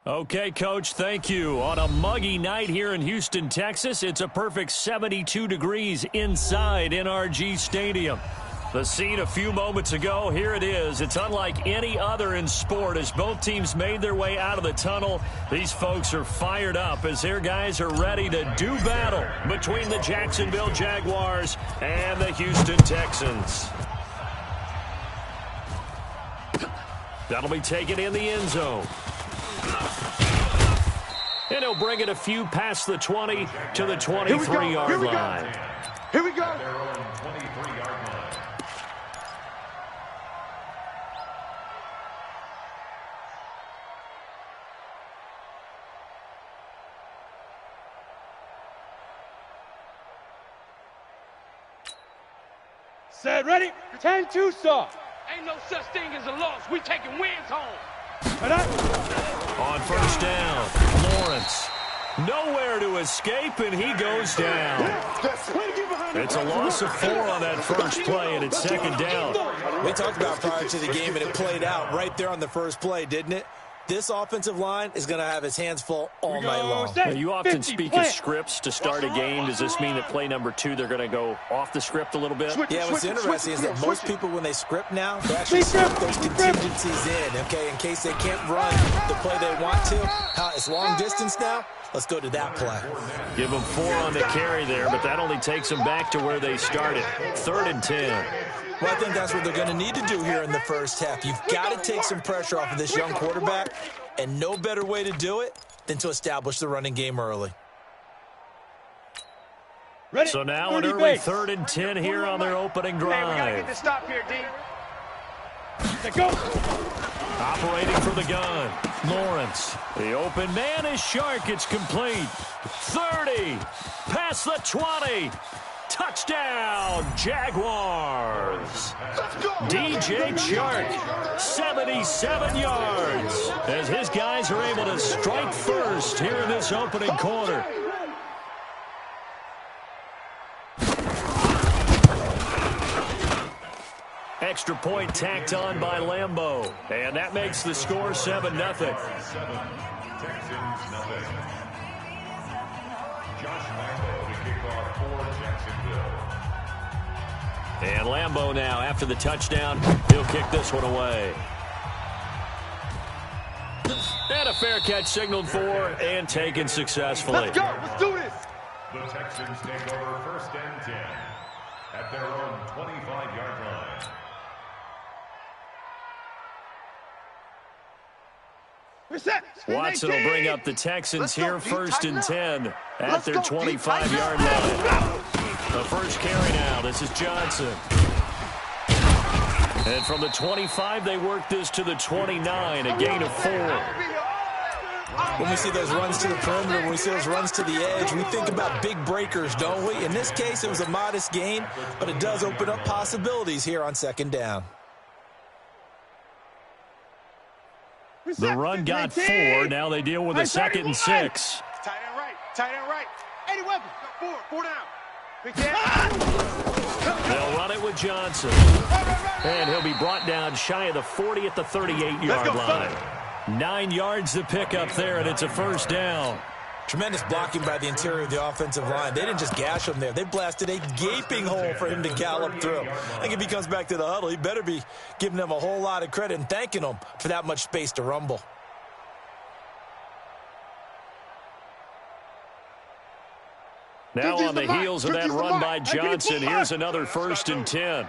Okay, Coach, thank you. On a muggy night here in Houston, Texas, it's a perfect 72 degrees inside NRG Stadium. The scene a few moments ago, here it is. It's unlike any other in sport as both teams made their way out of the tunnel. These folks are fired up as their guys are ready to do battle between the Jacksonville Jaguars and the Houston Texans. That'll be taken in the end zone. And he'll bring it a few past the 20 to the 23-yard line. Here we go. Set, ready? 10-2, sir. Ain't no such thing as a loss. We taking wins home. On first down, Lawrence. Nowhere to escape, and he goes down. It's a loss of 4 on that first play, and it's second down. We talked about prior to the game, and it played out right there on the first play, didn't it? This offensive line is going to have his hands full all night long. Now, you often speak of scripts to start a game. Does this mean that play number 2, they're going to go off the script a little bit? Yeah, what's interesting is that most people, when they script now, they actually script those contingencies in, okay, in case they can't run the play they want to. It's long distance now. Let's go to that play. Give them 4 on the carry there, but that only takes them back to where they started. 3rd and 10. Well, I think that's what they're going to need to do here in the first half. You've got to take some pressure off of this young quarterback, and no better way to do it than to establish the running game early. Ready? So now an early 3rd and 10 here on their opening drive. Hey, we got to get the stop here, D. Let's go. Operating from the gun, Lawrence. The open man is Shark. It's complete. 30. Past the 20. Touchdown, Jaguars. DJ Chark, 77 yards. As his guys are able to strike first here in this opening quarter. Extra point tacked on by Lambeau. And that makes the score 7-0. And Lambeau now, after the touchdown, he'll kick this one away. And a fair catch signaled for and taken successfully. Let's go. Let's do this. The Texans take over 1st and 10 at their own 25-yard line. Watson will bring up the Texans here, 1st and 10 at their 25-yard line. The first carry now. This is Johnson. And from the 25, they work this to the 29, a gain of 4. When we see those runs to the perimeter, when we see those runs to the edge, we think about big breakers, don't we? In this case, it was a modest gain, but it does open up possibilities here on 2nd down. The run got 4. Now they deal with a 2nd and 6. Tight end right. Tight end right. 80 weapons. 4 down. They'll run it with Johnson. And he'll be brought down shy of the 40 at the 38-yard line. 9 yards to pick up there, and it's a 1st down. Tremendous blocking by the interior of the offensive line. They didn't just gash him there. They blasted a gaping hole for him to gallop through. I think if he comes back to the huddle, he better be giving them a whole lot of credit and thanking them for that much space to rumble. Now on the heels of that run by Johnson, here's another 1st and 10.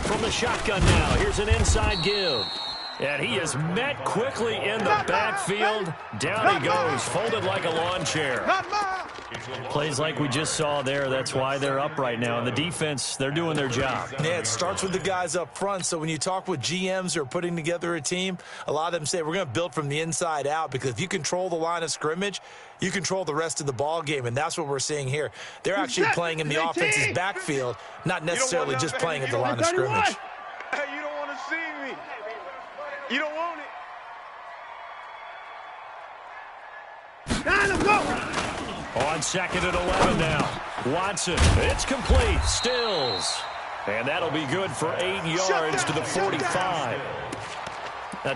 From the shotgun now, here's an inside give. And he is met quickly in the backfield. Down he goes, folded like a lawn chair. Plays like we just saw there. That's why they're up right now. And the defense, they're doing their job. Yeah, it starts with the guys up front. So when you talk with GMs who are putting together a team, a lot of them say we're going to build from the inside out, because if you control the line of scrimmage, you control the rest of the ball game, and that's what we're seeing here. They're actually playing in the offense's backfield, not necessarily just playing at the line of scrimmage. Hey, you don't want to see me. You don't want it. On 2nd and 11 now. Watson, it's complete. Stills. And that'll be good for 8 yards to the 45.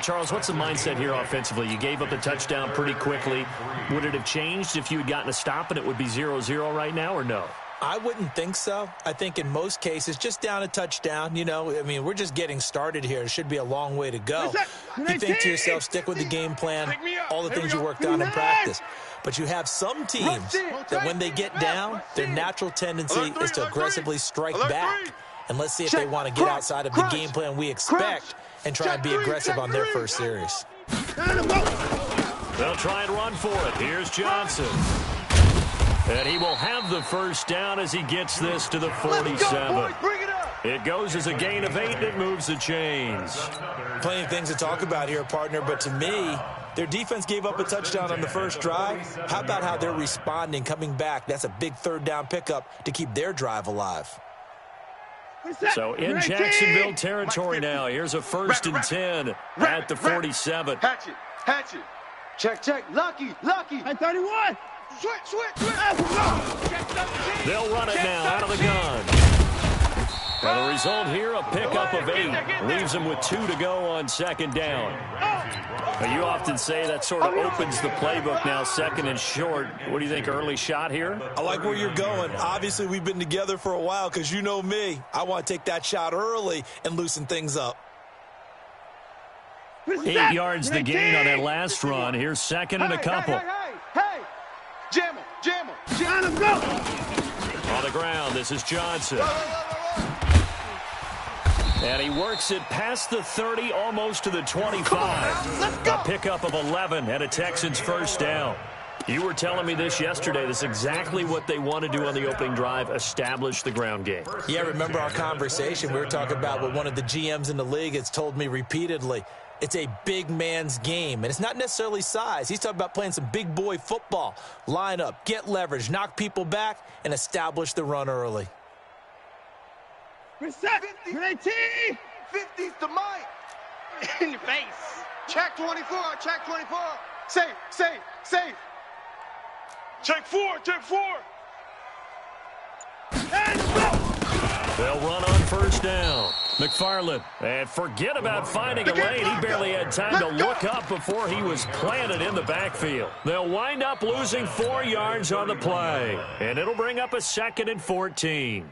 Charles, what's the mindset here offensively? You gave up the touchdown pretty quickly. Would it have changed if you had gotten a stop and it would be 0-0 right now, or no? I wouldn't think so. I think in most cases, just down a touchdown, you know, I mean, we're just getting started here. It should be a long way to go. You think to yourself, stick with the game plan, all the things you worked on in practice. But you have some teams that when they get down, their natural tendency is to aggressively strike back. And let's see if they want to get outside of the game plan we expect and try and be aggressive on their first series. They'll try and run for it. Here's Johnson. And he will have the first down as he gets this to the 47. It goes as a gain of 8, and it moves the chains. Plenty of things to talk about here, partner, but to me, their defense gave up a touchdown on the first drive. How about how they're responding, coming back? That's a big third down pickup to keep their drive alive. So in Jacksonville territory now, here's a 1st and 10 at the 47. Hatch it. Check. Lucky. At 31. Switch. They'll run it now out of the gun. And the result here, a pickup of 8. Leaves them with 2 to go on 2nd down. Now, you often say that sort of opens the playbook now, 2nd and short. What do you think, early shot here? I like where you're going. Obviously, we've been together for a while because you know me. I want to take that shot early and loosen things up. 8 yards the gain on that last run. Here's 2nd and a couple. Hey. Jam him. Go. On the ground, this is Johnson. And he works it past the 30, almost to the 25. A pickup of 11 and a Texans first down. You were telling me this yesterday. This is exactly what they want to do on the opening drive, establish the ground game. Yeah, remember our conversation? We were talking about what one of the GMs in the league has told me repeatedly. It's a big man's game, and it's not necessarily size. He's talking about playing some big boy football. Line up, get leverage, knock people back, and establish the run early. Reset. 19. 50's the mic. In your face. Check 24. Safe. Check 4. And go. They'll run on first down. McFarland. And forget about finding a lane. He barely had time to look up before he was planted in the backfield. They'll wind up losing 4 yards on the play. And it'll bring up a 2nd and 14.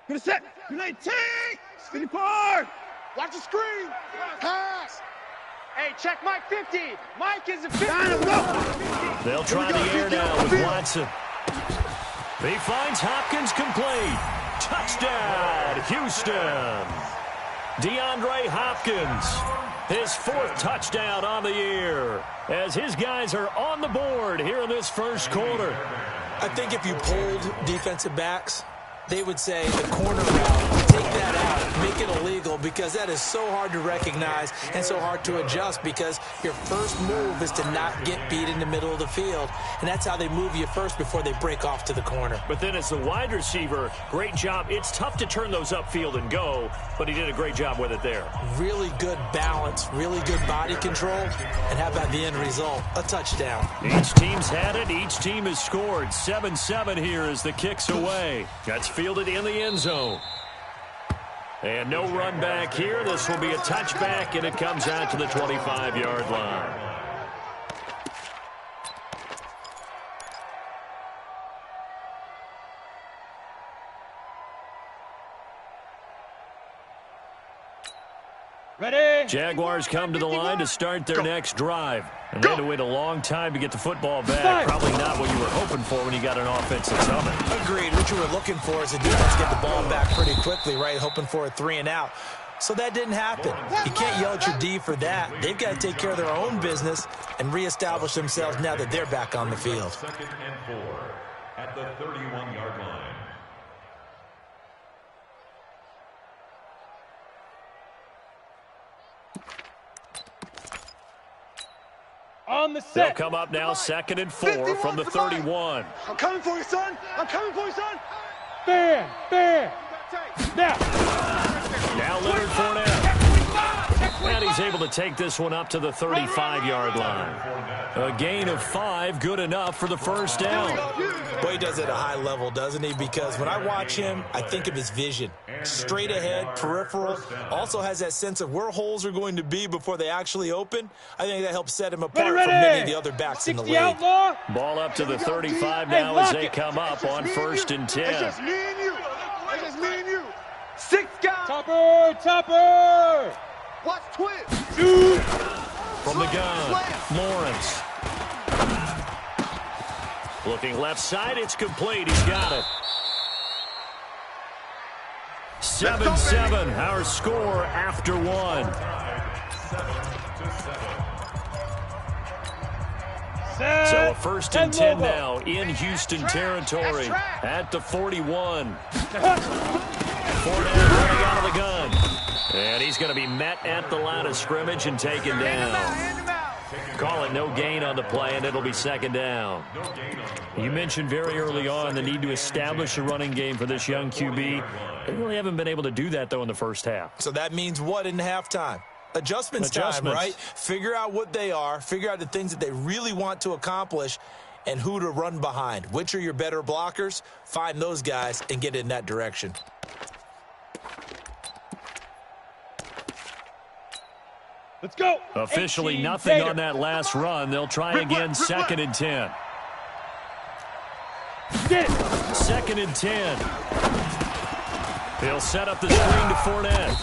Reset. 19. 54. Watch the screen. Pass. Hey, check Mike 50. Mike is a 50. They'll try the air now with Watson. He finds Hopkins complete. Touchdown, Houston. DeAndre Hopkins, his 4th touchdown on the year, as his guys are on the board here in this first quarter. I think if you polled defensive backs, they would say the corner route, take that out, make it illegal, because that is so hard to recognize and so hard to adjust, because your first move is to not get beat in the middle of the field, and that's how they move you first before they break off to the corner. But then as the wide receiver, great job. It's tough to turn those upfield and go, but he did a great job with it there. Really good balance, really good body control, and how about the end result? A touchdown. Each team's had it. Each team has scored. 7-7 here as the kick's away. That's fielded in the end zone. And no run back here. This will be a touchback, and it comes out to the 25-yard line. Ready. Jaguars come to the line to start their next drive. And they had to wait a long time to get the football back. Probably not what you were hoping for when you got an offensive summit. Agreed. What you were looking for is the defense get the ball back pretty quickly, right? Hoping for a 3 and out. So that didn't happen. You can't yell at your D for that. They've got to take care of their own business and reestablish themselves now that they're back on the field. 2nd and 4 at the 31-yard line. On the They'll set. come up now 2nd and 4 from the 31. I'm coming for you, son. Fair. Now. Now Leonard Fournette. And he's is able to take this one up to the 35-yard line. A gain of 5, good enough for the first down. Boy, he does it at a high level, doesn't he? Because when I watch him, I think of his vision. Straight ahead, peripheral, also has that sense of where holes are going to be before they actually open. I think that helps set him apart from many of the other backs in the league. Outlaw. Ball up to the 35 now as they come up on 1st and 10. It's just me and you. It's just me and you. 6 guys. Topper. Watch twist. From the gun, Lawrence. Looking left side, it's complete. He's got it. 7-7, our score after 1. So a 1st and 10 now in Houston territory at the 41. Fournette running out of the gun. And he's going to be met at the line of scrimmage and taken down. Call it no gain on the play, and it'll be 2nd down. You mentioned very early on the need to establish a running game for this young QB. They really haven't been able to do that, though, in the first half. So that means what in halftime? Adjustments time, right? Figure out what they are, figure out the things that they really want to accomplish, and who to run behind. Which are your better blockers? Find those guys and get in that direction. Let's go. Officially nothing on that last run. They'll try again, 2nd and 10. Get it. 2nd and 10. He'll set up the screen to Fournette.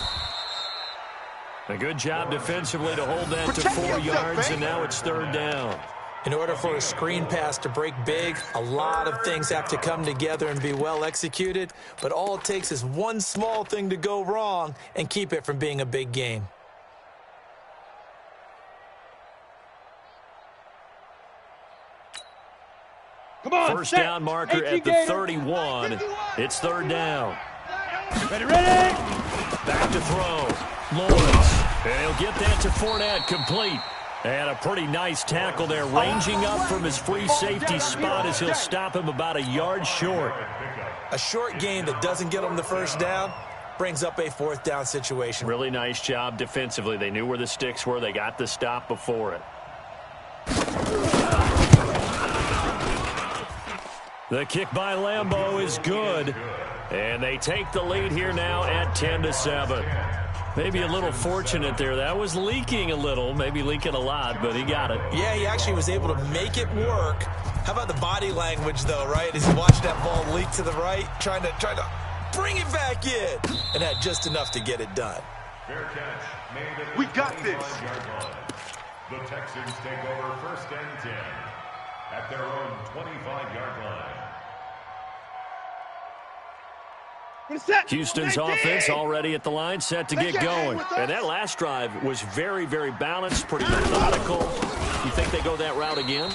A good job defensively to hold that to 4 yards, and now it's 3rd down. In order for a screen pass to break big, a lot of things have to come together and be well executed, but all it takes is one small thing to go wrong and keep it from being a big game. Come on. 1st down marker at the 31. It's 3rd down. Ready. Back to throw. Lawrence. And he'll get that to Fournette, complete. And a pretty nice tackle there, ranging up from his free safety spot as he'll stop him about a yard short. A short gain that doesn't get him the 1st down brings up a 4th down situation. Really nice job defensively. They knew where the sticks were. They got the stop before it. The kick by Lambeau is good. And they take the lead here now at 10-7. Maybe a little fortunate there. That was leaking a little, maybe leaking a lot, but he got it. Yeah, he actually was able to make it work. How about the body language, though, right? As he watched that ball leak to the right, trying to bring it back in, and had just enough to get it done. Fair catch made at the We got this. 25-yard line. The Texans take over 1st and 10 at their own 25-yard line. Houston's offense already at the line, set to get going. And that last drive was very, very balanced, pretty methodical. You think they go that route again?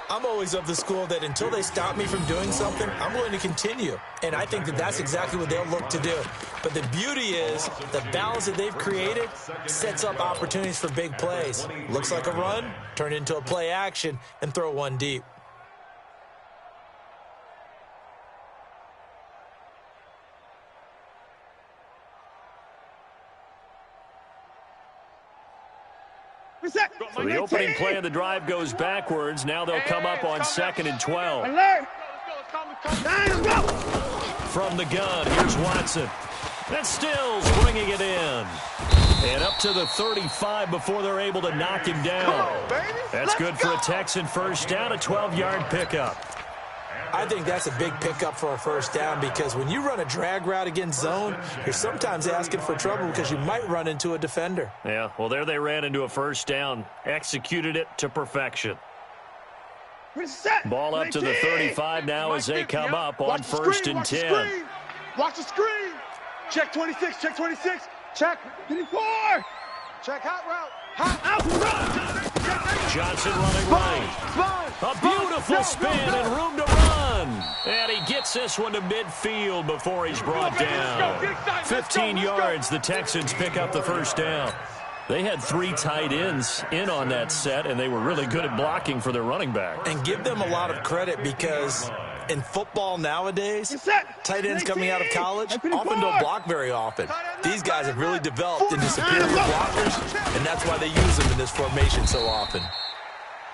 I'm always of the school that until they stop me from doing something, I'm willing to continue. And I think that that's exactly what they'll look to do. But the beauty is the balance that they've created sets up opportunities for big plays. Looks like a run, turn into a play action, and throw one deep. So the opening play of the drive goes backwards. Now they'll come up on 2nd and 12. Alert. From the gun, here's Watson. That's Stills bringing it in. And up to the 35 before they're able to knock him down. That's good for a Texan 1st down, a 12-yard pickup. I think that's a big pickup for a 1st down because when you run a drag route against zone, you're sometimes asking for trouble because you might run into a defender. Yeah, well, there they ran into a 1st down, executed it to perfection. Ball up to the 35 now as they come up on 1st and 10. Watch the screen. Check 26, check 26. Check 24. Check hot route. Hot out. Johnson running right. A beautiful spin and room to run. And he gets this one to midfield before he's brought down. 15 yards, the Texans pick up the 1st down. They had 3 tight ends in on that set, and they were really good at blocking for their running back. And give them a lot of credit because In football nowadays, tight ends coming out of college often don't block very often. These guys have really developed into superior blockers, and that's why they use them in this formation so often.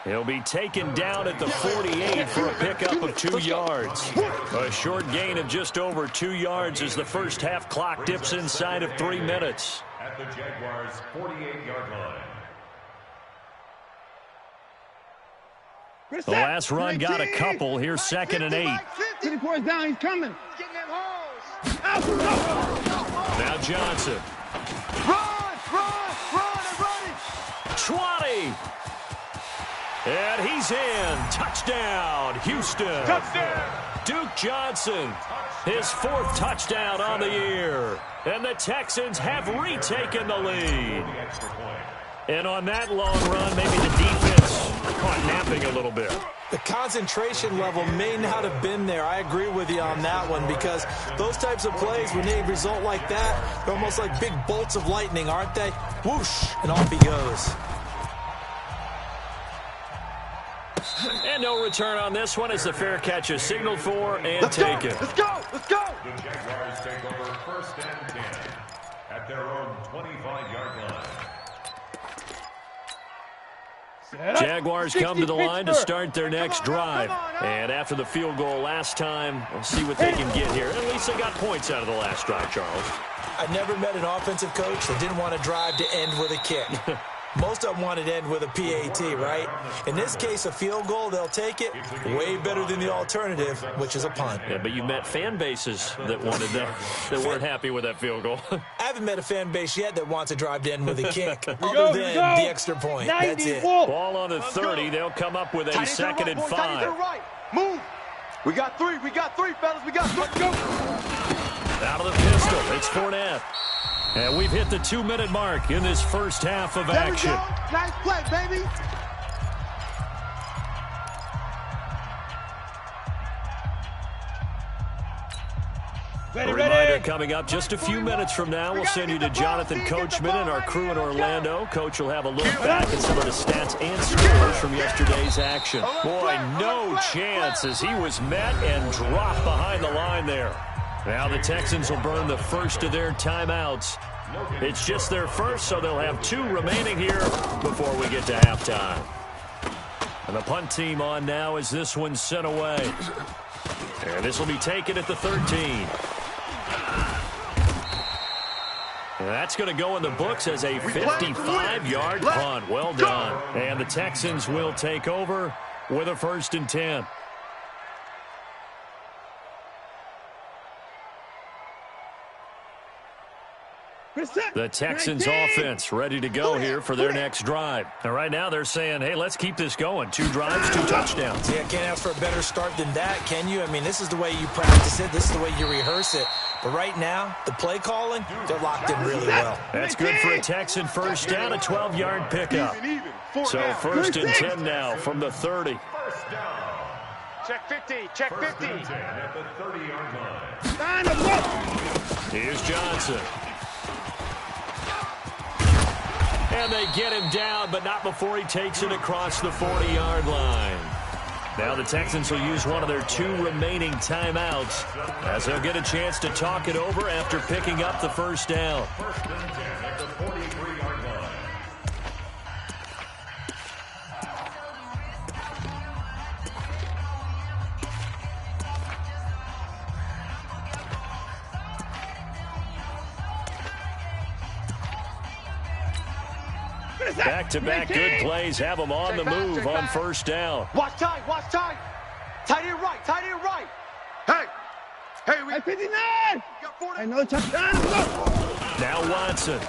He'll be taken down at the 48 for a pickup of 2 yards. A short gain of just over 2 yards as the first half clock dips inside of 3 minutes. At the Jaguars' 48-yard line. The last run got a couple. Here's 2nd and 8. 54 is down. He's coming. Getting them holes. Now Johnson. Run, 20. And he's in. Touchdown, Houston. Touchdown. Duke Johnson, his 4th touchdown on the year. And the Texans have retaken the lead. And on that long run, maybe the defense caught napping a little bit. The concentration level may not have been there. I agree with you on that one, because those types of plays, when they result like that, they're almost like big bolts of lightning, aren't they? Whoosh, and off he goes. And no return on this one as the fair catch is signaled for and taken. Let's go. Let's go. The Jaguars take over 1st and 10 at their own 25-yard line. Jaguars come to the line to start their next drive. And after the field goal last time, we'll see what they can get here. At least they got points out of the last drive, Charles. I never met an offensive coach that didn't want to drive to end with a kick. Most of them wanted to end with a PAT, right? In this case, a field goal, they'll take it. Way better than the alternative, which is a punt. Yeah, but you met fan bases that wanted that weren't happy with that field goal. I haven't met a fan base yet that wants to drive to end with a kick, other than the extra point. That's it. Ball on the 30. They'll come up with a 2nd and 5. Right. Move. We got 3. We got 3, fellas. We got 3. Go. Out of the pistol. It's Fournette. And we've hit the 2-minute mark in this first half of action. Nice play, baby. A reminder coming up just a few minutes from now. We'll send you to Jonathan Coachman and our crew in Orlando. Coach will have a look back at some of the stats and scores from yesterday's action. Boy, no chance as he was met and dropped behind the line there. Now the Texans will burn the first of their timeouts. It's just their first, so they'll have 2 remaining here before we get to halftime. And the punt team on now as this one's sent away. And this will be taken at the 13. And that's going to go in the books as a 55-yard punt. Well done. And the Texans will take over with a 1st and 10. The Texans offense ready to go here for their next drive. And right now they're saying, hey, let's keep this going. 2 drives, 2 touchdowns. Yeah, can't ask for a better start than that, can you? I mean, this is the way you practice it. This is the way you rehearse it. But right now, the play calling, they're locked in really well. That's good for a Texan first down, a 12-yard pickup. So 1st and 10 now from the 30. First down. Check 50. Check 50. At the 30-yard line. Here's Johnson. And they get him down, but not before he takes it across the 40-yard line. Now the Texans will use one of their 2 remaining timeouts as they'll get a chance to talk it over after picking up the first down. 1st and 10 at the 43-yard line. Back-to-back good plays have them on the move on first down. Watch tight. Watch tight. Tight end right. Tight end right. Hey, we 59. Another touchdown. Now Watson.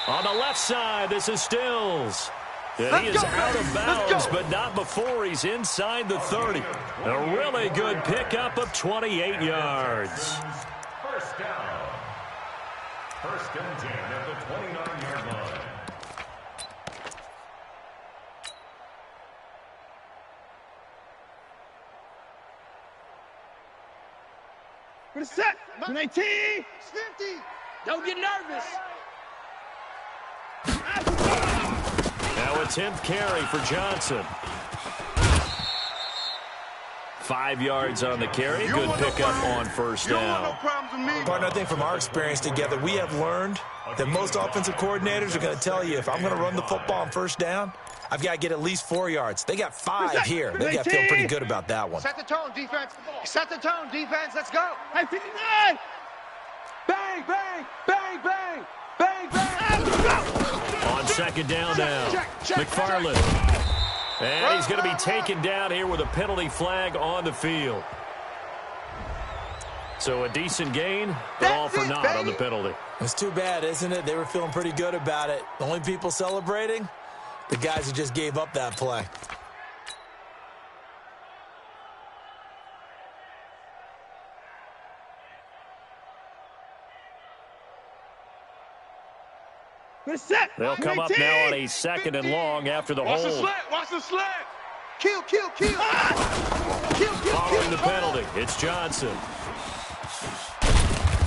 On the left side, this is Stills. And he is out of bounds, but not before he's inside the 30. A really good pickup of 28 yards. First down. 1st and 10 at the 29-yard line. What is that? 19. 50. Don't get nervous. Now a 10th carry for Johnson. 5 yards on the carry. Good pickup on first down. Partner, I think from our experience together, we have learned that most offensive coordinators are going to tell you, if I'm going to run the football on first down, I've got to get at least 4 yards. They got 5 here. They got to feel pretty good about that one. Set the tone, defense. Set the tone, defense. Let's go. Hey, 59. Bang, bang, bang, bang, bang, bang. On second down now, McFarland. And he's going to be taken down here with a penalty flag on the field. So a decent gain, but all for naught on the penalty. It's too bad, isn't it? They were feeling pretty good about it. The only people celebrating, the guys who just gave up that play. They'll come up now on a 2nd and long after the hold. Watch the slant. Kill, kill, kill. Kill, kill, Following the penalty, it's Johnson.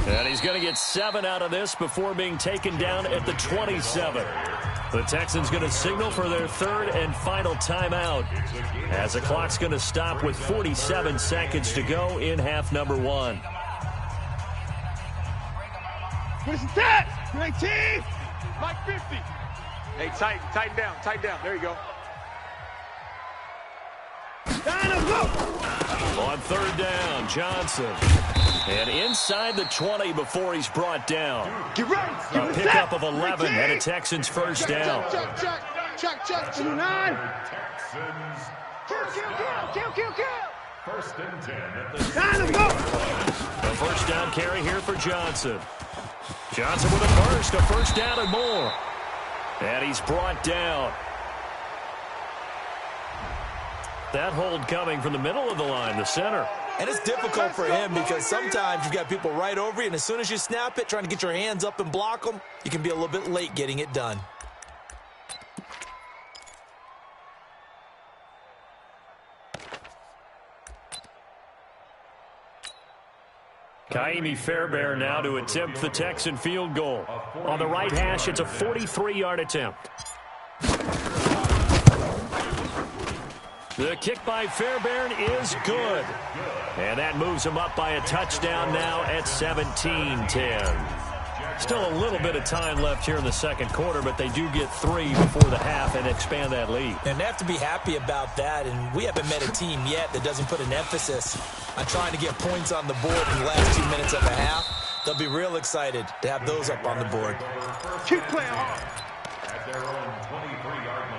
And he's going to get 7 out of this before being taken down at the 27. The Texans going to signal for their 3rd and final timeout, as the clock's going to stop with 47 seconds to go in half number 1. Where's the tap? 19. Mike 50. Hey, tighten down. There you go. On 3rd down, Johnson. And inside the 20 before he's brought down. Get ready. A pickup of 11 and a Texans first down. Check. 29. Texans. Kill. First and 10 at the A first down carry here for Johnson. Johnson with a first down and more. And he's brought down. That hold coming from the middle of the line, the center. And it's difficult for him because sometimes you've got people right over you, and as soon as you snap it, trying to get your hands up and block them, you can be a little bit late getting it done. Kaimi Fairbairn now to attempt the Texan field goal. On the right hash, it's a 43-yard attempt. The kick by Fairbairn is good. And that moves him up by a touchdown now at 17-10. Still a little bit of time left here in the second quarter, but they do get 3 before the half and expand that lead. And they have to be happy about that, and we haven't met a team yet that doesn't put an emphasis on trying to get points on the board in the last 2 minutes of a half. They'll be real excited to have those up on the board. Keep playing hard. at their own 23-yard line.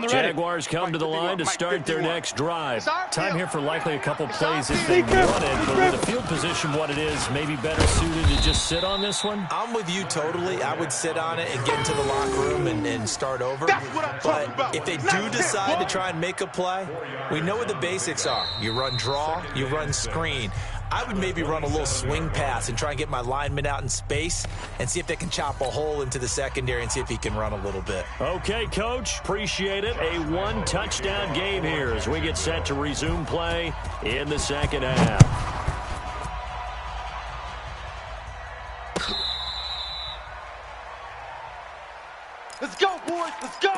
Jaguars come to the line to start their next drive. Time here for likely a couple plays if they want it, but with the field position what it is, maybe better suited to just sit on this one? I'm with you totally. I would sit on it and get into the locker room and start over. But if they do decide to try and make a play, we know what the basics are. You run draw, you run screen. I would maybe run a little swing pass and try and get my lineman out in space and see if they can chop a hole into the secondary and see if he can run a little bit. Okay, Coach. Appreciate it. A one-touchdown game here as we get set to resume play in the second half. Let's go, boys. Let's go.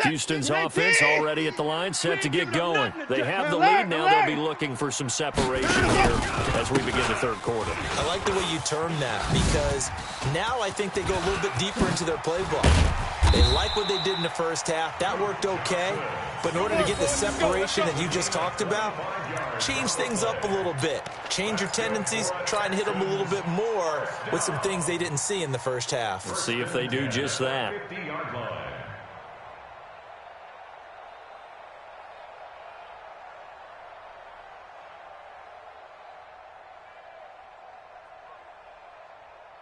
Houston's offense already at the line, set to get going. They have the lead now. They'll be looking for some separation here as we begin the third quarter. I like the way you term that because now I think they go a little bit deeper into their playbook. They like what they did in the first half. That worked okay. But in order to get the separation that you just talked about, change things up a little bit. Change your tendencies. Try and hit them a little bit more with some things they didn't see in the first half. Let's see if they do just that. 50-yard line.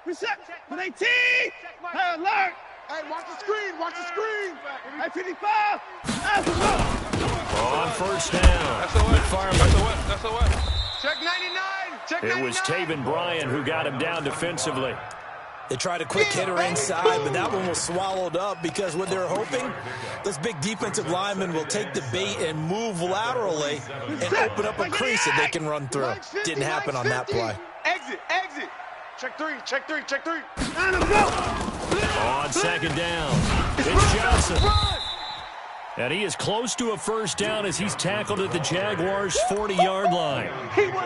Reset. 18. High alert. Hey, watch the screen. Watch the screen. Hey, 55. On first down. That's the way. That's the way. Check 99. Check 99. It was Taven Bryan who got him down defensively. They tried a quick hitter inside, but that one was swallowed up because what they're hoping, this big defensive lineman will take the bait and move laterally and open up a crease that they can run through. Didn't happen on that play. Exit. Check three. On second down, it's Johnson. And he is close to a first down as he's tackled at the Jaguars' 40-yard line.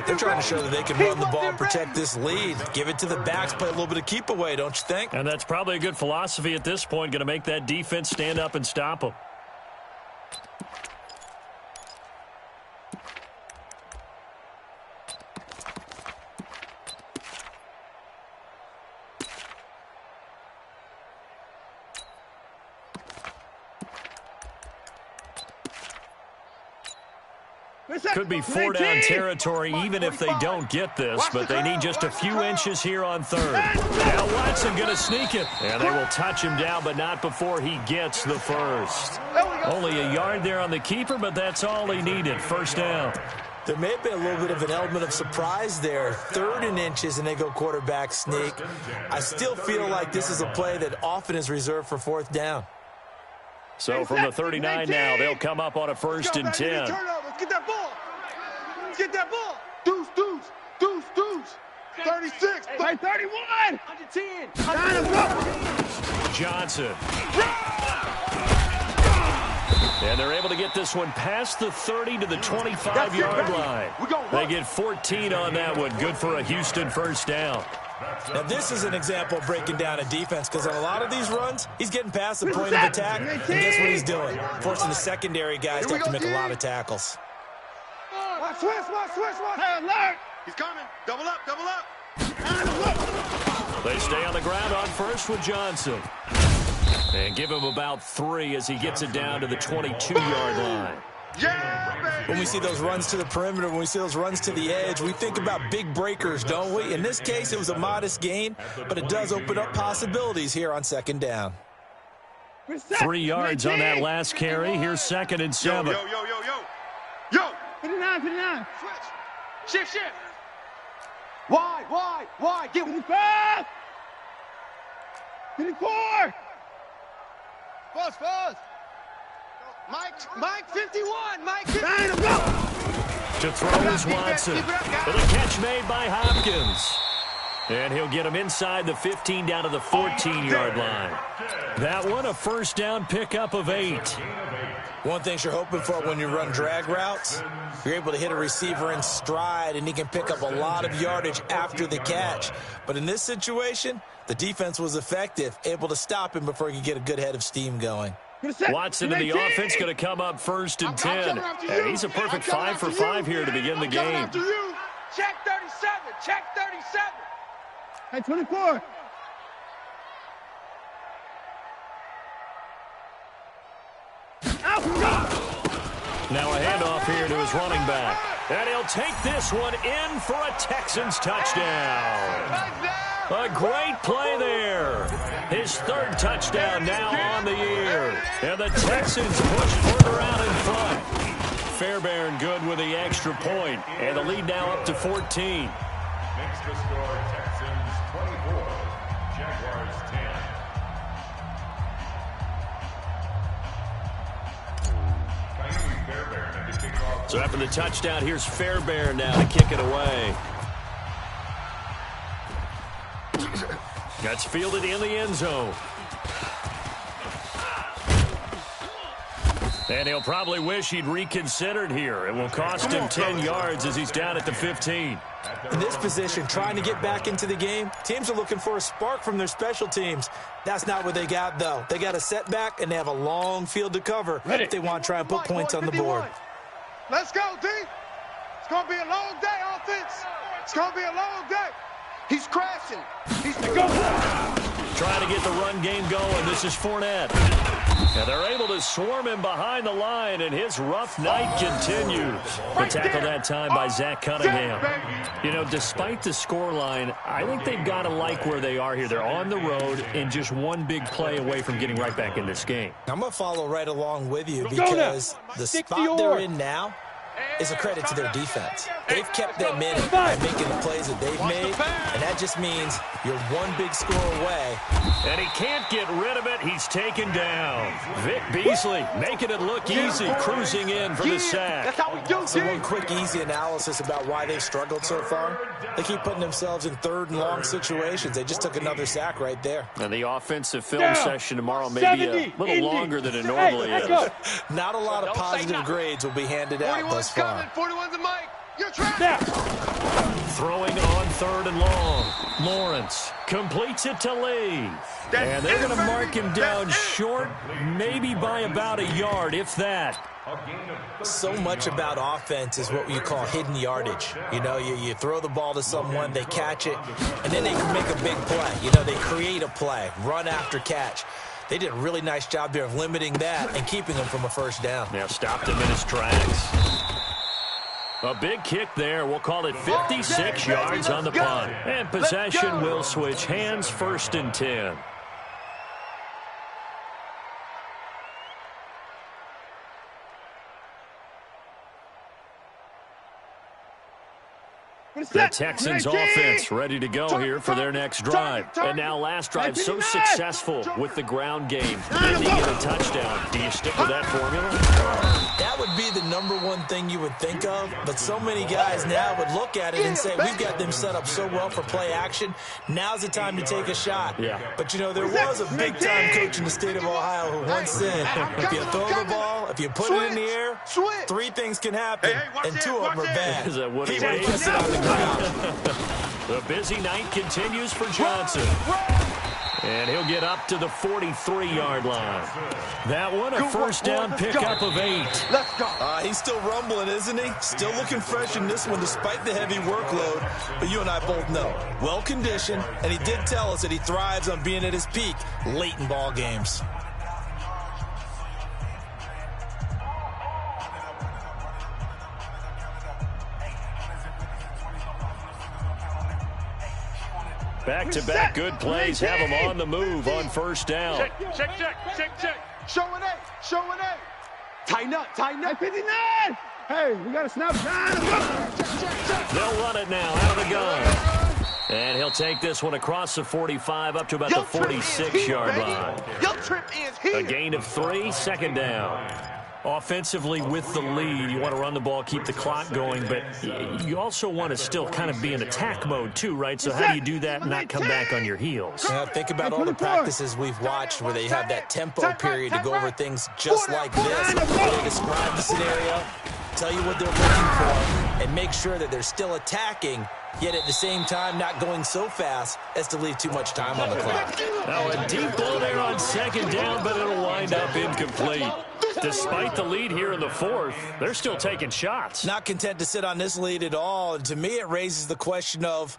They're trying to show that they can run the ball and protect this lead. Give it to the backs, play a little bit of keep away, don't you think? And that's probably a good philosophy at this point, going to make that defense stand up and stop them. Could be 4-down territory even if they don't get this, but they need just a few inches here on third. Now Watson going to sneak it, and they will touch him down, but not before he gets the first. Only a yard there on the keeper, but that's all he needed. First down. There may have been a little bit of an element of surprise there. 3rd and inches, and they go quarterback sneak. I still feel like this is a play that often is reserved for 4th down. So from the 39 now, they'll come up on a 1st and 10. Get that ball. Get that ball. Deuce. 36. 31. 110. Johnson. And they're able to get this one past the 30 to the 25-yard line. They get 14 on that one. Good for a Houston first down. Now, this is an example of breaking down a defense because on a lot of these runs, he's getting past the point of attack, and guess what he's doing? Forcing the secondary guys to have to make a lot of tackles. Switch. Hey, alert. He's coming. Double up. They stay on the ground on first with Johnson. And give him about 3 as he gets it down to the 22-yard line. Yeah, baby. When we see those runs to the perimeter, when we see those runs to the edge, we think about big breakers, don't we? In this case, it was a modest gain, but it does open up possibilities here on 2nd down. 3 yards on that last carry. Here's 2nd and 7. Yo. 59. Switch. Shift. Why? Get 55. 54. Fuzz. Mike 51. Mike 51. To throw is Watson. With a catch made by Hopkins. And he'll get him inside the 15 down to the 14-yard line. That one, a first down pickup of 8. One thing you're hoping for when you run drag routes, you're able to hit a receiver in stride, and he can pick up a lot of yardage after the catch. But in this situation, the defense was effective, able to stop him before he could get a good head of steam going. Watson in the offense going to come up 1st and 10. And he's a perfect 5 for 5 here to begin the game. Check 37. Hey, 24. Now a handoff here to his running back. And he'll take this one in for a Texans touchdown. A great play there. His 3rd touchdown now on the year. And the Texans push further out in front. Fairbairn good with the extra point. And the lead now up to 14. Makes the score Texans 24, Jaguars 10. So after the touchdown, here's Fairbairn now to kick it away. That's fielded in the end zone. And he'll probably wish he'd reconsidered here. It will cost him 10 yards as he's down at the 15. In this position, trying to get back into the game, teams are looking for a spark from their special teams. That's not what they got, though. They got a setback, and they have a long field to cover if they want to try and put points on the board. Let's go, D. It's going to be a long day, offense. It's going to be a long day. He's crashing. He's the go. Trying to get the run game going. This is Fournette. And they're able to swarm him behind the line, and his rough night continues. The tackle that time by Zach Cunningham. You know, despite the scoreline, I think they've got to like where they are here. They're on the road and just one big play away from getting right back in this game. I'm going to follow right along with you because the spot they're in now is a credit to their defense. They've kept them in it by making the plays that they've made, and that just means you're one big score away. And he can't get rid of it. He's taken down. Vic Beasley making it look easy, cruising in for the sack. That's how we do, So one quick, easy analysis about why they've struggled so far. They keep putting themselves in third and long situations. They just took another sack right there. And the offensive film session tomorrow may be a little longer than it normally is. Not a lot of positive grades will be handed out thus far. 41's the mic. You're trapped. Throwing on third and long. Lawrence completes it to Lee. And they're going to mark him down short, maybe by about a yard, if that. So much about offense is what you call hidden yardage. You know, you throw the ball to someone, they catch it, and then they can make a big play. You know, they create a play, run after catch. They did a really nice job there of limiting that and keeping him from a first down. Now stopped him in his tracks. A big kick there. We'll call it 56 yards on the punt. And possession will switch hands, 1st and 10. The Texans offense ready to go here for their next drive. And now last drive so successful with the ground game, ending in a touchdown. Do you stick with that formula? That would be the #1 thing you would think of, but so many guys now would look at it and say, we've got them set up so well for play action. Now's the time to take a shot. Yeah. But, you know, there was a big-time coach in the state of Ohio who once said, if you throw the ball, if you put it in the air, 3 things can happen, and 2 of them are bad. Is that what He it won't is? kiss it on the ground. The busy night continues for Johnson. And he'll get up to the 43-yard line. That one, a first down pickup of 8. Let's go. He's still rumbling, isn't he? Still looking fresh in this one despite the heavy workload. But you and I both know, well-conditioned, and he did tell us that he thrives on being at his peak late in ball games. Back-to-back good plays have him on the move on first down. Check. Show an A. Tighten up. Hey, 59! Hey, we got to snap. They'll run it now out of the gun. And he'll take this one across the 45 up to about the 46-yard line. Your trip is here. A gain of 3, 2nd down. Offensively with the lead, you want to run the ball, keep the clock going, but you also want to still kind of be in attack mode too, right? So how do you do that and not come back on your heels? Yeah, think about all the practices we've watched where they have that tempo period to go over things just like this. Where they describe the scenario, tell you what they're looking for, and make sure that they're still attacking, yet at the same time not going so fast as to leave too much time on the clock. Now a deep ball there on 2nd down, but it'll wind up incomplete. Despite the lead here in the 4th, they're still taking shots. Not content to sit on this lead at all. And to me, it raises the question of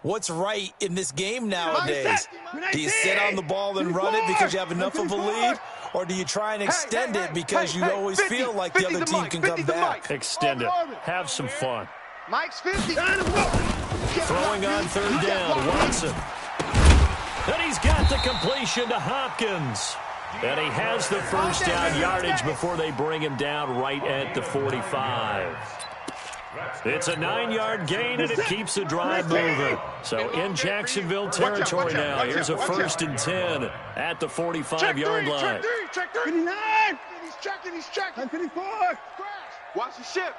what's right in this game nowadays. Do you sit on the ball and run it because you have enough of a lead? Or do you try and extend it because you always feel like the other team can come back? Extend it. Have some fun. Mike's 50. Throwing on 3rd down, Watson. And he's got the completion to Hopkins. And he has the first down yardage before they bring him down right at the 45. It's a 9-yard gain, and it keeps the drive moving. So in Jacksonville territory now. Here's a 1st and 10 at the 45-yard line. Check 59! He's checking. Hey, 54! Watch the ship.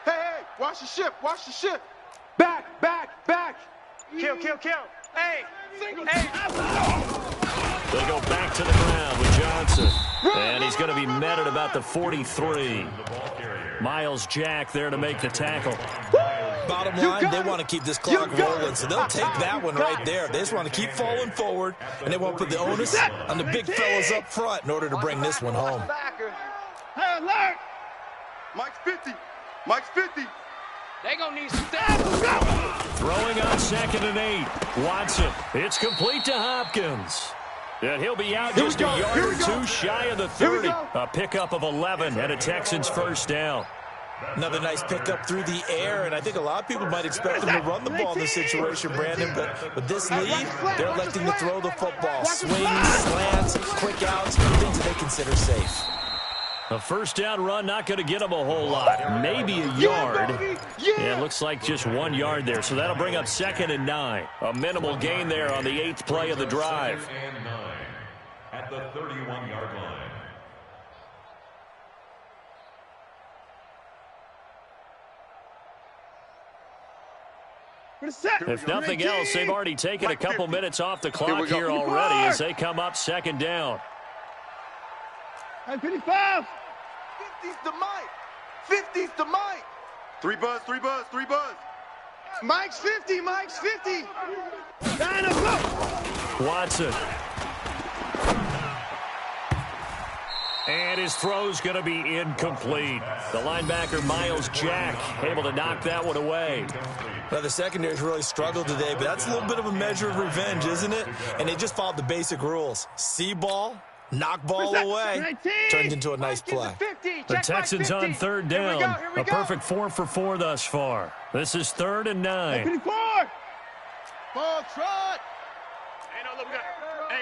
Hey, watch the ship. Back. Kill. Hey. They go back to the ground with Johnson. And he's going to be met at about the 43. Miles Jack there to make the tackle. Bottom line, they want to keep this clock rolling, so they'll take that one right there. They just want to keep falling forward, and they want to put the onus on the big fellas up front in order to bring this one home. Hey, alert! Mike's 50. They gonna need some stats. Throwing on 2nd and 8. Watson. It's complete to Hopkins. And he'll be out just a yard or two shy of the 30. A pickup of 11 and a Texans first down. Another nice pickup through the air, and I think a lot of people might expect them to run the ball in this situation, Brandon, but with this lead, they're electing to throw the football. Swings, slants, quick outs, things that they consider safe. A first down run, not going to get them a whole lot. Maybe a yard. Yeah, it looks like just 1 yard there, so that'll bring up 2nd and 9. A minimal gain there on the 8th play of the drive. 2nd and 9 at the 31-yard line. If nothing else, they've already taken a couple minutes off the clock here already as they come up 2nd down. 55. 50's the mic. 50's the mic. 3 buzz, 3 buzz, 3 buzz. Mike's 50, Mike's 50. Down and go. Watson. And his throw's going to be incomplete. The linebacker, Miles Jack, able to knock that one away. Now, the secondary's really struggled today, but that's a little bit of a measure of revenge, isn't it? And they just followed the basic rules. See ball, knock ball away, turned into a nice play. The Texans on 3rd down. A perfect 4 for 4 thus far. This is 3rd and 9. 54. Ball trot. Hey, no, look,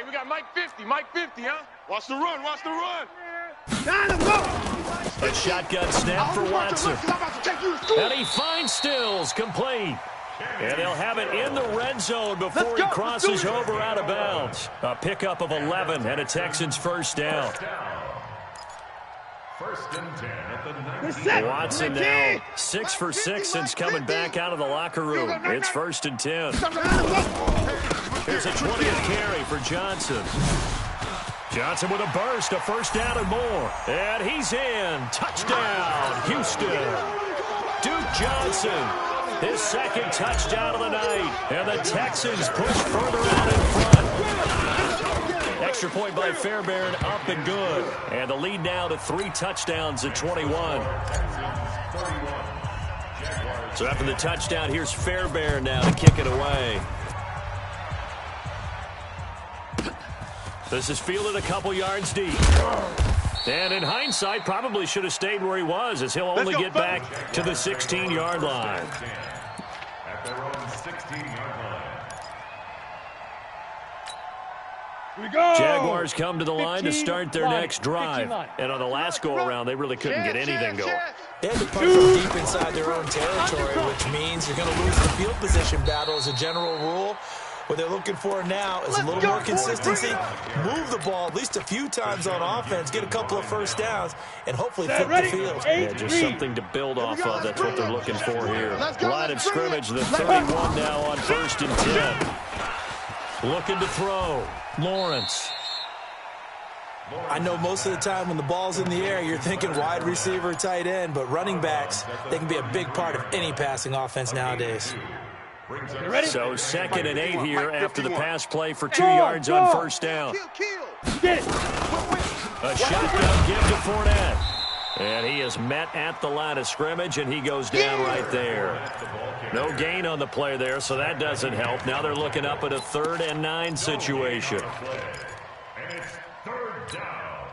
we got Mike 50, Mike 50, huh? Watch the run, watch the run. Down and go. A shotgun snap for Watson. And he finds Stills, complete. And they'll have it in the red zone before he crosses over out of bounds. A pickup of 11 and a Texans first down. 1st and 10 at the 90. Watson now 6 for 6 since coming back out of the locker room. It's 1st and 10. Here's a 20th carry for Johnson. Johnson with a burst, a first down and more. And he's in. Touchdown, Houston. Duke Johnson, his 2nd touchdown of the night. And the Texans push further out in front. Extra point by Fairbairn, up and good. And the lead now to 3 touchdowns at 21. So after the touchdown, here's Fairbairn now to kick it away. This is fielded a couple yards deep. And in hindsight, probably should have stayed where he was, as he'll only get back to the 16-yard line. At their own 16-yard line. Here we go. Jaguars come to the line to start their next drive. And on the last go-around, they really couldn't get anything going. They had to punch from deep inside their own territory, which means you're going to lose the field position battle as a general rule. What they're looking for now is a little more consistency, move the ball at least a few times on offense, get a couple of first downs, and hopefully flip the field. Yeah, just something to build off of. That's what they're looking for here. Line of scrimmage, the 31 now on 1st and 10. Looking to throw. Lawrence. I know most of the time when the ball's in the air, you're thinking wide receiver, tight end, but running backs, they can be a big part of any passing offense nowadays. So 2nd and 8 here after the pass play for 2 yards on first down. Get it. A shotgun give to Fournette. And he is met at the line of scrimmage, and he goes down right there. No gain on the play there, so that doesn't help. Now they're looking up at a 3rd and 9 situation. And it's 3rd down.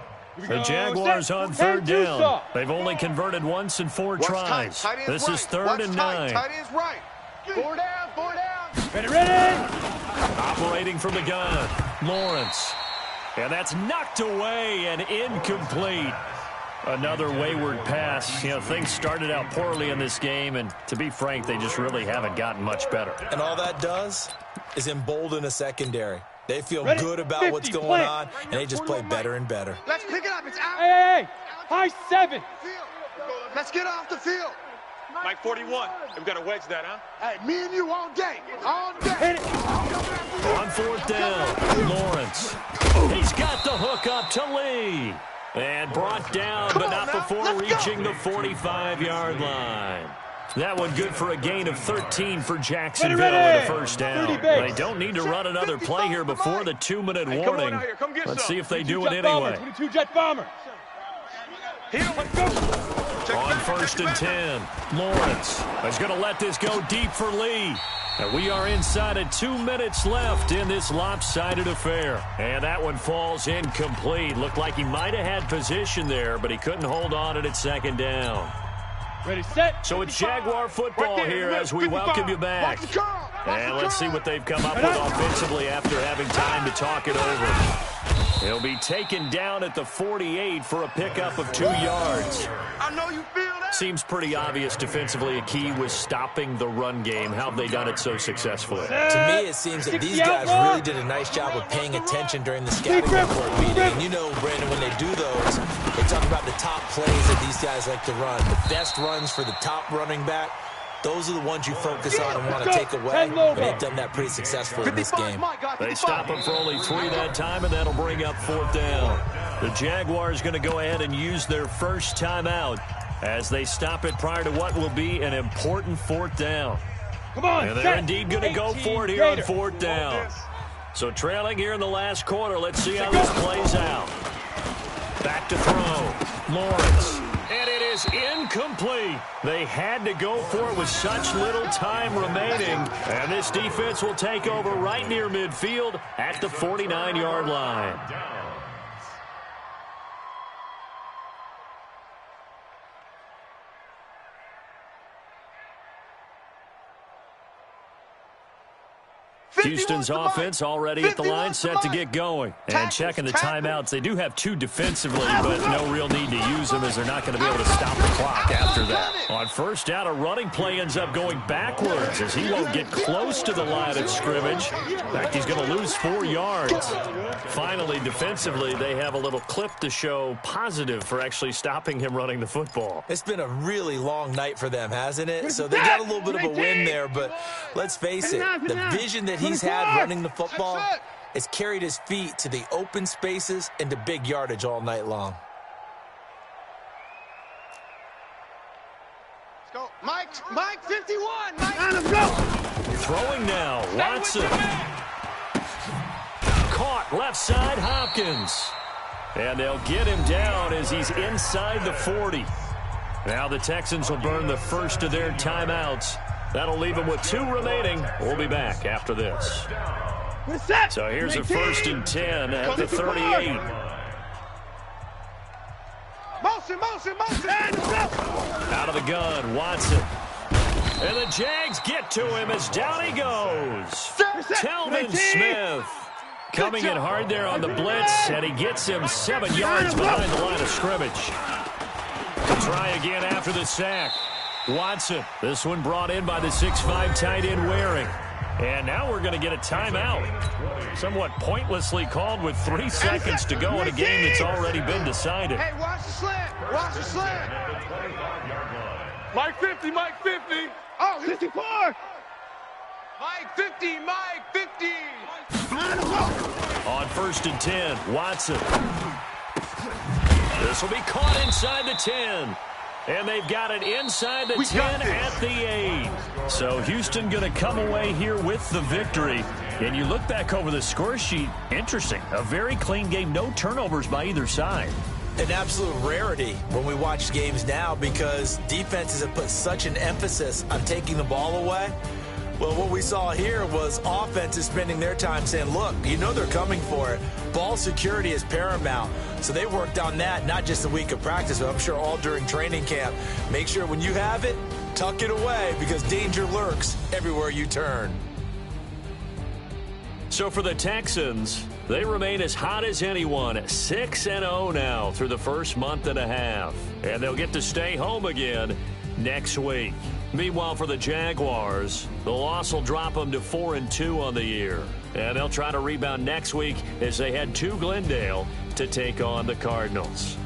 The Jaguars on 3rd down. They've only converted once in 4 tries. This is 3rd and 9. Tight end's right. 4 down, 4 down. Ready. Operating from the gun, Lawrence. And that's knocked away and incomplete. Another wayward pass. You know, things started out poorly in this game, and to be frank, they just really haven't gotten much better. And all that does is embolden a secondary. They feel good about what's going on, and they just play better and better. Let's pick it up. It's out. Hey. High 7. Let's get off the field. Mike 41. We've got to wedge that, huh? Hey, me and you all day. All day. On 4th down, Lawrence. He's got the hook up to Lee. And brought down, but not before reaching the 45-yard line. That one good for a gain of 13 for Jacksonville and a first down. They don't need to run another play here before the 2-minute warning. Let's see if they do it anyway. 22 Jet Bomber. On 1st and 10, Lawrence is going to let this go deep for Lee. And we are inside of 2 minutes left in this lopsided affair. And that one falls incomplete. Looked like he might have had position there, but he couldn't hold on at second down. Ready, set. So it's Jaguar football here as we welcome you back. And let's see what they've come up with offensively after having time to talk it over. He'll be taken down at the 48 for a pickup of 2 yards. I know you feel that. Seems pretty obvious defensively a key was stopping the run game. How have they done it so successfully? To me, it seems that these guys really did a nice job of paying attention during the scouting report meeting. And you know, Brandon, when they do those, they talk about the top plays that these guys like to run. The best runs for the top running back. Those are the ones you focus on and want to take away. And they've done that pretty successfully in this game. They stop him for only 3 that time, and that'll bring up 4th down. The Jaguars going to go ahead and use their first timeout as they stop it prior to what will be an important 4th down. Come on, and they're indeed going to go for it here on 4th down. So trailing here in the last quarter. Let's see how this plays out. Back to throw. Lawrence. And it is incomplete. They had to go for it with such little time remaining. And this defense will take over right near midfield at the 49-yard line. Houston's offense already at the line, set to get going. And checking the timeouts. They do have 2 defensively, but no real need to use them as they're not going to be able to stop the clock after that. On first down, a running play ends up going backwards as he won't get close to the line of scrimmage. In fact, he's going to lose 4 yards. Finally, defensively, they have a little clip to show positive for actually stopping him running the football. It's been a really long night for them, hasn't it? So they got a little bit of a win there, but let's face it, the vision that he's had running the football has carried his feet to the open spaces and to big yardage all night long. Let's go. Mike 51. Mike. Let's go. Throwing now, Watson. Caught left side, Hopkins. And they'll get him down as he's inside the 40. Now the Texans will burn the first of their timeouts. That'll leave them with 2 remaining. We'll be back after this. So here's a 1st and 10 at the 38. Motion. Out of the gun, Watson. And the Jags get to him as down he goes. Telvin Smith coming in hard there on the blitz, and he gets him 7 yards behind the line of scrimmage. To try again after the sack. Watson, this one brought in by the 6'5" tight end Waring. And now we're going to get a timeout. Somewhat pointlessly called with 3 seconds to go in a game that's already been decided. Hey, watch the slant. Watch the slant. Mike 50. Oh, 54. Mike 50. On 1st and 10, Watson. This will be caught inside the 10. And they've got it inside the 10 at the 8. So Houston going to come away here with the victory. And you look back over the score sheet, interesting. A very clean game, no turnovers by either side. An absolute rarity when we watch games now because defenses have put such an emphasis on taking the ball away. Well, what we saw here was offenses spending their time saying, look, you know they're coming for it. Ball security is paramount. So they worked on that, not just a week of practice, but I'm sure all during training camp. Make sure when you have it, tuck it away because danger lurks everywhere you turn. So for the Texans, they remain as hot as anyone, 6-0 now through the first month and a half. And they'll get to stay home again next week. Meanwhile, for the Jaguars, the loss will drop them to 4-2 on the year. And they'll try to rebound next week as they head to Glendale to take on the Cardinals.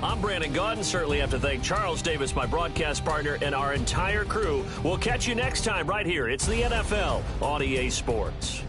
I'm Brandon Gaudin. Certainly have to thank Charles Davis, my broadcast partner, and our entire crew. We'll catch you next time right here. It's the NFL on EA Sports.